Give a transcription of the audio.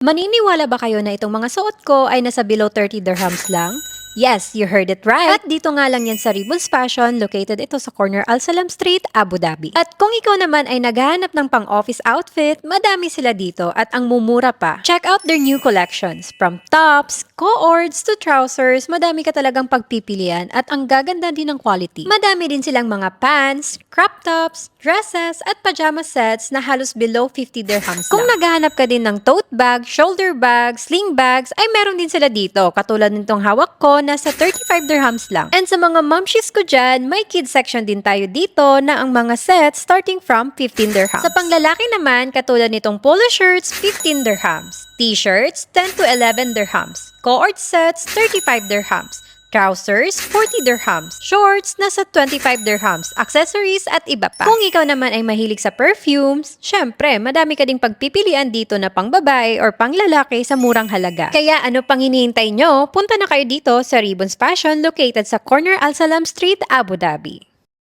Maniniwala ba kayo na itong mga suot ko ay nasa below 30 dirhams lang? Yes, you heard it right. At dito nga lang yan sa Ribbons Fashion, located ito sa corner Al Salam Street, Abu Dhabi. At kung ikaw naman ay naghahanap ng pang-office outfit, madami sila dito at ang mumura pa. Check out their new collections. From tops, co-ords to trousers, madami ka talagang pagpipilian at ang gaganda din ng quality. Madami din silang mga pants, crop tops, dresses at pajama sets na halos below 50 dirhams Kung naghahanap ka din ng tote bag, shoulder bag, sling bags, ay meron din sila dito. Katulad nitong hawak ko, nasa 35 dirhams lang. And sa mga momshies ko dyan, may kids section din tayo dito na ang mga sets starting from 15 dirhams. Sa panglalaki naman, katulad nitong polo shirts, 15 dirhams. T-shirts, 10 to 11 dirhams. Co-ord sets, 35 dirhams. Trousers, 40 dirhams. Shorts, nasa 25 dirhams. Accessories at iba pa. Kung ikaw naman ay mahilig sa perfumes, syempre, madami ka ding pagpipilian dito na pang babae or pang lalaki sa murang halaga. Kaya ano pang hinihintay nyo, punta na kayo dito sa Ribbons Fashion located sa corner Al Salam Street, Abu Dhabi.